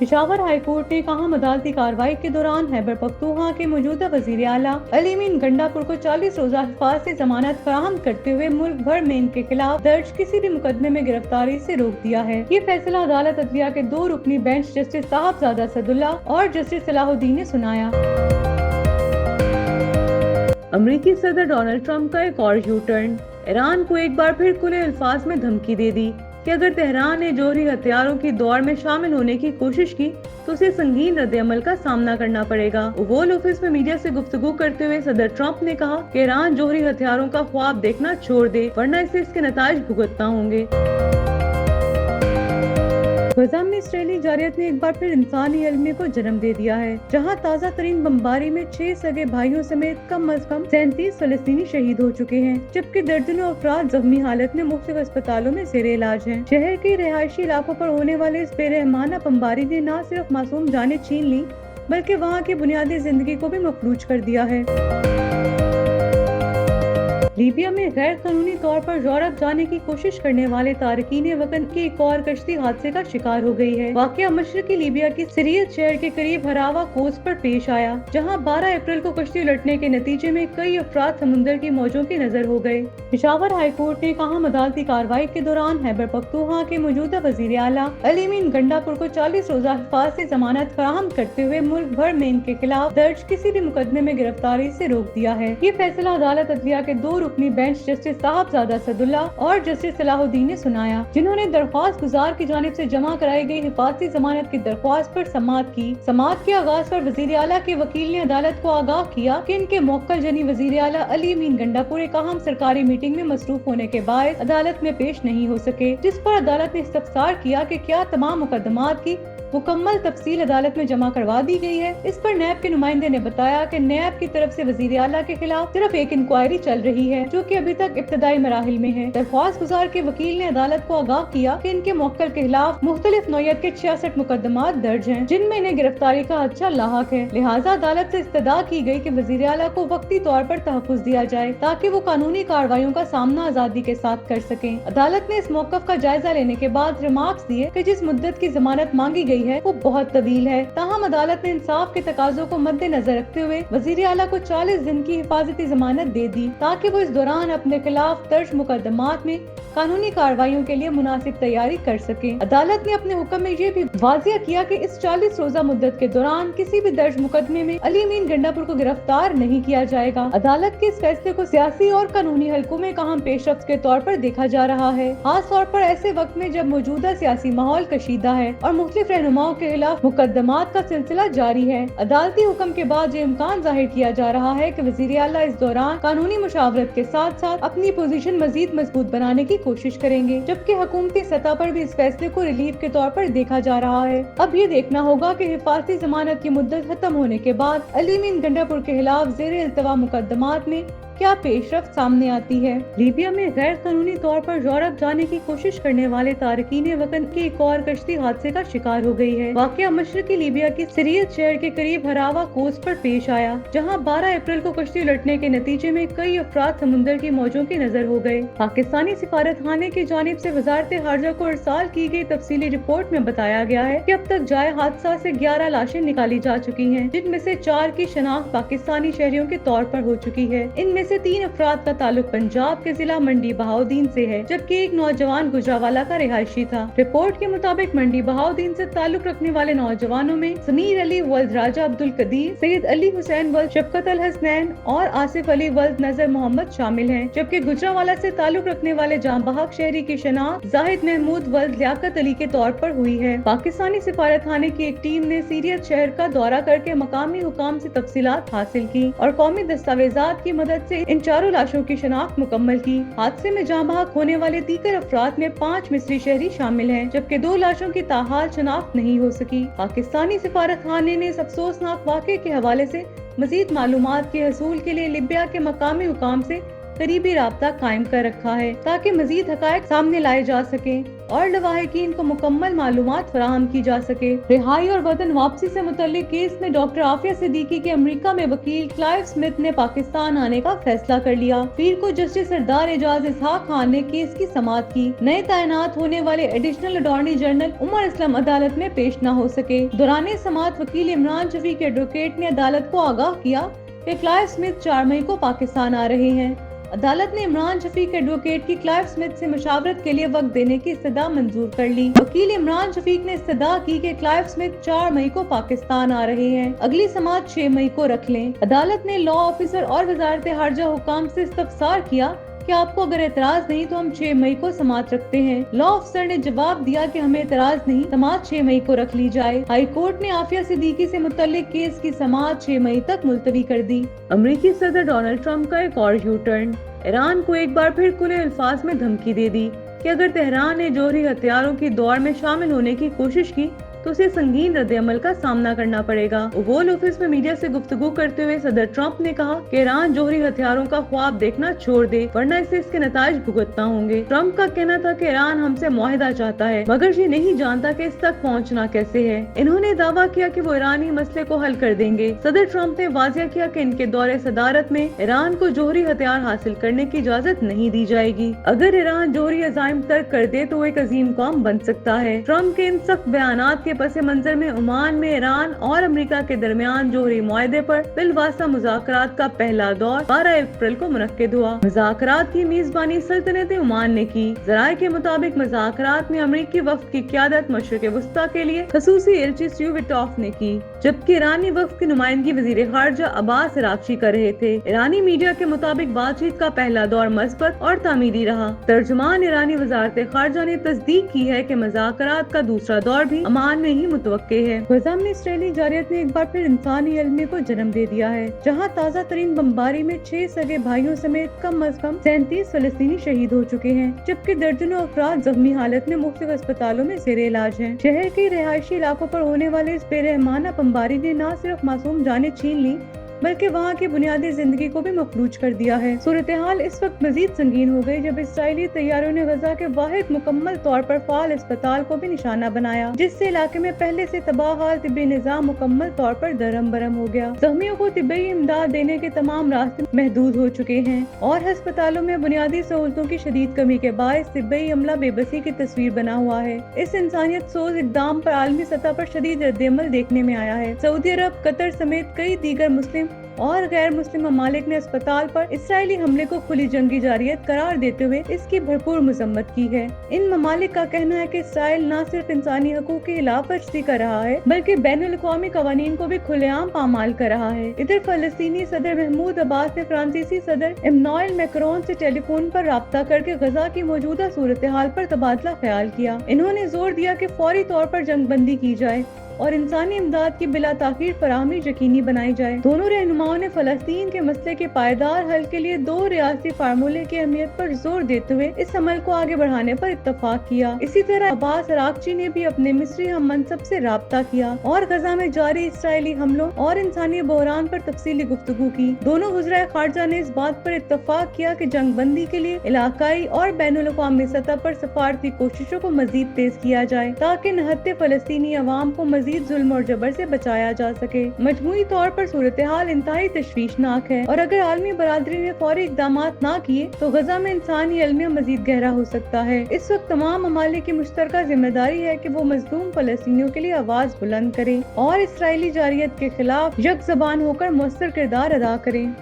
Peshawar high court ने कहा, अदालती कार्रवाई के दौरान खैबर पख्तूनख्वा के मौजूदा वजीर आला अली अमीन गंडापुर को 40 रोजा हिफाजत से जमानत फराहम करते हुए मुल्क भर में इनके खिलाफ दर्ज किसी भी मुकदमे में गिरफ्तारी से रोक दिया है। ये फैसला अदालत अदलिया के 2 रुकनी बेंच जस्टिस साहबजादा सदुल्ला और जस्टिस सलाहुद्दीन ने सुनाया। अमरीकी सदर डोनाल्ड ट्रंप का एक और यू टर्न। ईरान को एक बार फिर खुले अल्फाज में धमकी दे दी कि अगर तेहरान ने जौहरी हथियारों की दौड़ में शामिल होने की कोशिश की तो उसे संगीन रद्द-ए-अमल का सामना करना पड़ेगा। ओवल ऑफिस में मीडिया से गुफ्तगू करते हुए सदर ट्रंप ने कहा कि ईरान जौहरी हथियारों का ख्वाब देखना छोड़ दे, वरना इसे इसके नताइज भुगतना होंगे। गजा में इसराइली जारियत ने एक बार फिर इंसानी अलमी को जन्म दे दिया है, जहां ताज़ा तरीन बमबारी में 6 सगे भाइयों समेत कम अज कम 37 फलस्तीनी शहीद हो चुके हैं, जबकि दर्जनों अफराद जख्मी हालत में मुख्तलिफ अस्पतालों में जेर इलाज हैं। शहर के रिहायशी इलाकों पर होने वाले इस बेरहमाना बमबारी ने न सिर्फ मासूम जानें छीन ली, बल्कि वहाँ की बुनियादी जिंदगी को भी मफलूज कर दिया है। लीबिया में गैर कानूनी तौर पर यूरोप जाने की कोशिश करने वाले तारकीन वतन की एक और कश्ती हादसे का शिकार हो गई है। वाकया मशरकी लीबिया की सिरियत शहर के करीब हरावा कोस्ट पर पेश आया, जहां 12 अप्रैल को कश्ती उलटने के नतीजे में कई अफराद समुद्र की मौजों की नजर हो गए। पेशावर हाई कोर्ट ने कहा, अदालती कार्रवाई के दौरान खैबर पख्तूनख्वा के मौजूदा वजीर आला अली अमीन गंडापुर को 40 रोजा हिफाजत से जमानत फराहम करते हुए मुल्क भर में इनके खिलाफ दर्ज किसी भी मुकदमे में गिरफ्तारी से रोक दिया है। ये फैसला अदालत अदलिया के 2 रुकनी बेंच जस्टिस साहबजादा सदुल्ला और जस्टिस सलाहुद्दीन ने सुनाया, जिन्होंने दरख्वास्त गुजार की जानिब से जमा कराई गई हिफाजती जमानत की दरख्वास्त पर समाअत की। समाअत के आगाज पर वजीर आला के वकील ने अदालत को आगाह किया कि इनके मौक्कल जनी वजीर आला अली अमीन गंडापुर एक अहम सरकारी मीटिंग में मसरूफ होने के बाद अदालत में पेश नहीं हो सके, जिस पर अदालत ने इस्तफसार किया कि क्या तमाम मुकदमात की मुकम्मल तफसील अदालत में जमा करवा दी गई है। इस पर नैब के नुमाइंदे ने बताया कि नैब की तरफ से वजीर आला के खिलाफ सिर्फ एक इंक्वायरी चल रही है, जो कि अभी तक इब्तदाई मराहिल में है। दरख्वास्त गुजार के वकील ने अदालत को आगाह किया कि इनके मौक्कल के खिलाफ मुख्तलिफ नौयत के 66 मुकदमात दर्ज हैं, जिनमें इन्हें गिरफ्तारी का अच्छा लाहक है। लिहाजा अदालत से इस्तदा की गई कि वजीर आला को वक्ती तौर पर तहफ़्फ़ुज़ दिया जाए, ताकि वो कानूनी कार्रवाइयों का सामना आजादी के साथ कर सकें। अदालत ने इस मौक़िफ़ का जायजा लेने के बाद रिमार्क्स दिए कि जिस मुद्दत की जमानत मांगी गई है वो बहुत तवील है, ताहम अदालत ने इंसाफ के तकाजों को मद्देनजर रखते हुए वजीर आला को 40 दिन की हिफाजती जमानत दे दी, ताकि वो इस दौरान अपने खिलाफ दर्ज मुकदमात में कानूनी कार्रवाइयों के लिए मुनासिब तैयारी कर सके। अदालत ने अपने हुक्म में ये भी वाजिया किया कि इस 40 रोजा मुद्दत के दौरान किसी भी दर्ज मुकदमे में अली अमीन गंडापुर को गिरफ्तार नहीं किया जाएगा। अदालत के इस फैसले को सियासी और कानूनी हलकों में अहम पेशरफ्त के तौर पर देखा जा रहा है, खास तौर पर ऐसे वक्त में जब मौजूदा सियासी माहौल कशीदा है और मुख्तलिफ रहनुमाओं के खिलाफ मुकदमात का सिलसिला जारी है। अदालती हुक्म के बाद ये इम्कान जाहिर किया जा रहा है कि वजीर आला इस दौरान कानूनी मुशावरत के साथ साथ अपनी पोजीशन मजीद मजबूत बनाने की कोशिश करेंगे, जबकि हुकूमती सतह पर भी इस फैसले को रिलीफ के तौर पर देखा जा रहा है। अब ये देखना होगा कि हिफाजती जमानत की मुद्दत खत्म होने के बाद अली अमीन गंडापुर के खिलाफ ज़ेरे इल्तवा मुकदमात में क्या पेशरफ्त सामने आती है। लीबिया में गैर कानूनी तौर पर यूरोप जाने की कोशिश करने वाले तारकीन वतन की एक और कश्ती हादसे का शिकार हो गई है। वाकया मशरकी लीबिया की सिरियत शहर के करीब हरावा कोस्ट पर पेश आया, जहां 12 अप्रैल को कश्ती उलटने के नतीजे में कई अफराद समुद्र की मौजों की नजर हो गए। पाकिस्तानी सिफारतखाने की जानिब से वजारत खारजा को इरसाल की गई तफसीली रिपोर्ट में बताया गया है कि अब तक जाए हादसा से 11 लाशें निकाली जा चुकी हैं, जिनमें से 4 की शनाख्त पाकिस्तानी शहरियों के तौर पर हो चुकी है। इनमें से 3 अफराद का ताल्लुक पंजाब के जिला मंडी बहाउद्दीन से है, जबकि एक नौजवान गुजरावाला का रिहायशी था। रिपोर्ट के मुताबिक मंडी बहाउद्दीन से ताल्लुक रखने वाले नौजवानों में समीर अली वल्द राजा अब्दुल कदीर, सैयद अली हुसैन वल्द शफकत अल हसनैन और आसिफ अली वल्द नजर मोहम्मद शामिल हैं, जबकि गुजरावाला से ताल्लुक रखने वाले जांबहक शहरी की शनाख्त जाहिद महमूद वल्द लियाकत अली के तौर पर हुई है। पाकिस्तानी सिफारतखाने की एक टीम ने सीरियत शहर का दौरा करके मकामी हुकाम से तफसीलात हासिल की और कौमी दस्तावेजात की मदद से इन 4 लाशों की शनाख्त मुकम्मल की। हादसे में जाँ बहक होने वाले दीगर अफराद में 5 मिस्री शहरी शामिल हैं, जबकि 2 लाशों की ताहाल शनाख्त नहीं हो सकी। पाकिस्तानी सिफारतखाने ने इस अफसोसनाक वाक़े के हवाले से मजीद मालूमात के हसूल के लिए लीबिया के मकामी हुकाम से करीबी राब्ता कायम कर रखा है, ताकि मजीद हकायक सामने लाए जा सके اور लवाहिकीन को मुकम्मल मालूमात फराहम की जा सके। रिहाई और वतन वापसी से मुतल्लिक केस में डॉक्टर आफिया सिद्दीकी के अमेरिका में वकील क्लाइव स्मिथ ने पाकिस्तान आने का फैसला कर लिया। पीर को जस्टिस सरदार एजाज इसहाक खान ने केस की समाअत की। नए तैनात होने वाले additional attorney general Umar Aslam अदालत में पेश न हो सके। दौरान समाअत वकील इमरान शफी के एडवोकेट ने अदालत को आगाह किया कि क्लाइव स्मिथ 4 मई को पाकिस्तान आ रहे हैं। अदालत ने इमरान शफी के एडवोकेट की क्लाइव स्मिथ से मुशावरत के लिए वक्त देने की इस्तदा मंजूर कर ली। वकील इमरान शफीक ने इस्तदा की कि क्लाइव स्मिथ 4 मई को पाकिस्तान आ रहे हैं। अगली समाअत 6 मई को रख लें। अदालत ने लॉ ऑफिसर और वजारत हारजा हुकाम से इस्तफसार किया कि आपको अगर एतराज नहीं तो हम 6 मई को समाअत रखते हैं। लॉ ऑफिसर ने जवाब दिया कि हमें एतराज नहीं, समाअत 6 मई को रख ली जाए। हाई कोर्ट ने आफिया सिद्दीकी से मुतल्लिक केस की समाअत 6 मई तक मुलतवी कर दी। अमेरिकी सदर डोनाल्ड ट्रंप का एक और यू टर्न। ईरान को एक बार फिर खुले अल्फाज में धमकी दे दी कि अगर तेहरान ने जौहरी हथियारों की दौड़ में शामिल होने की कोशिश की तो उसे संगीन रद्द-ए-अमल का सामना करना पड़ेगा। ओवल ऑफिस में मीडिया से गुफ्तगू करते हुए सदर ट्रंप ने कहा कि ईरान जौहरी हथियारों का ख्वाब देखना छोड़ दे, वरना इसे इसके नताइज भुगतना होंगे। ट्रंप का कहना था कि ईरान हमसे मुआहिदा चाहता है, मगर ये नहीं जानता कि इस तक पहुंचना कैसे है। इन्होंने दावा किया कि वो ईरानी मसले को हल कर देंगे। सदर ट्रंप ने वाज़ेह किया कि इनके दौरे सदारत में ईरान को जौहरी हथियार हासिल करने की इजाजत नहीं दी जाएगी। अगर ईरान जौहरी अज़ाइम तर्क कर दे तो वो एक अजीम कौम बन सकता है। ट्रंप के इन सख्त बयानात के पस मंजर में ओमान में ईरान और अमेरिका के दरमियान जौहरी मुआहदे पर बिलवास्ता मुज़ाकरात का पहला दौर 12 अप्रैल को मुनक्किद हुआ। मुज़ाकरात की मेजबानी सल्तनत ओमान ने की। ज़राए के मुताबिक मुज़ाकरात में अमेरिकी वफ्द की क़यादत मशरिक़ वस्ता के लिए खसूसी एलची स्टीव विटॉफ ने की, जबकि ईरानी वफ्द की नुमाइंदगी वज़ीर ख़ारजा अब्बास अराग़ची कर रहे थे। ईरानी मीडिया के मुताबिक बातचीत का पहला दौर मस्बत और तामीरी रहा। तर्जुमान ईरानी वज़ारत ख़ारजा ने तस्दीक की है कि मुज़ाकरात का दूसरा दौर भी अमान में ही मुतवक्के है। गजा में इसराइली जारियत ने एक बार फिर इंसानी अलमी को जन्म दे दिया है, जहां ताज़ा तरीन बमबारी में 6 सगे भाइयों समेत कम अज कम 37 फलस्तीनी शहीद हो चुके हैं, जबकि दर्जनों अफराद जख्मी हालत में मुख्तलिफ अस्पतालों में ज़ेरे इलाज हैं। शहर के रिहायशी इलाकों पर होने वाले इस बेरहमाना बमबारी ने न सिर्फ मासूम जानें छीन ली, बल्कि वहाँ की बुनियादी जिंदगी को भी मफलूज कर दिया है। सूरत हाल इस वक्त मजीद संगीन हो गई जब इसराइली तैयारों ने गजा के वाहिद मुकम्मल तौर पर फाल अस्पताल को भी निशाना बनाया, जिससे इलाके में पहले से तबाह हाल तिब्बी निजाम मुकम्मल तौर पर दरम बरम हो गया। जख्मियों को तिब्बी इमदाद देने के तमाम रास्ते महदूद हो चुके हैं और अस्पतालों में बुनियादी सहूलतों की शदीद कमी के बायस तिब्बी अमला बेबसी की तस्वीर बना हुआ है। इस इंसानियत सोज इक़दाम पर आलमी सतह पर शदीद रद्द-ए-अमल देखने में आया है। सऊदी अरब, कतर समेत कई दीगर मुस्लिम और गैर मुस्लिम ममालिक ने अस्पताल पर इसराइली हमले को खुली जंगी जारियत करार देते हुए इसकी भरपूर मजम्मत की है। इन ममालिक का कहना है कि इसराइल न सिर्फ इंसानी हकूक की खिलाफवर्जी कर रहा है, बल्कि बैनुल अक़वामी कवानीन को भी खुलेआम पामाल कर रहा है। इधर फलस्तीनी सदर महमूद अब्बास ने फ्रांसीसी सदर इमैनुएल मैक्रोन से टेलीफोन पर राब्ता करके गजा की मौजूदा सूरत हाल पर तबादला ख्याल किया। इन्होंने जोर दिया कि फौरी तौर पर जंग बंदी की जाए और इंसानी इमदाद की बिला ताखीर फराहमी यकीनी बनाई जाए। दोनों रहनुमाओं ने फलस्तीन के मसले के पायदार हल के लिए 2 रियासती फार्मूले की अहमियत पर जोर देते हुए इस अमल को आगे बढ़ाने पर इत्तफाक किया। इसी तरह अब्बास अराग़ची ने भी अपने मिस्री हम मनसब से राब्ता किया और गजा में जारी इसराइली हमलों और इंसानी बहरान पर तफसीली गुफ्तगू की। दोनों वज़ीर ख़ारजा ने इस बात पर इत्तफाक किया कि जंग बंदी के लिए इलाकाई और बैनुल अक़वामी सतह पर सफारती कोशिशों को मजीद तेज किया जाए, ताकि निहत्ते फलस्तीनी अवाम को मजीद जुल्म और जबर से बचाया जा सके। मजमूई तौर पर सूरत हाल इंतहाई तशवीशनाक है और अगर आलमी बरादरी ने फौरी इक़दामात ना किए तो गजा में इंसानी अलमिया मजीद गहरा हो सकता है। इस वक्त तमाम ममालिक की मुश्तरका जिम्मेदारी है कि वो मजलूम फलस्तीनियों के लिए आवाज बुलंद करें और इसराइली जारियत के खिलाफ यक ज़बान होकर मुअस्सर किरदार अदा करें।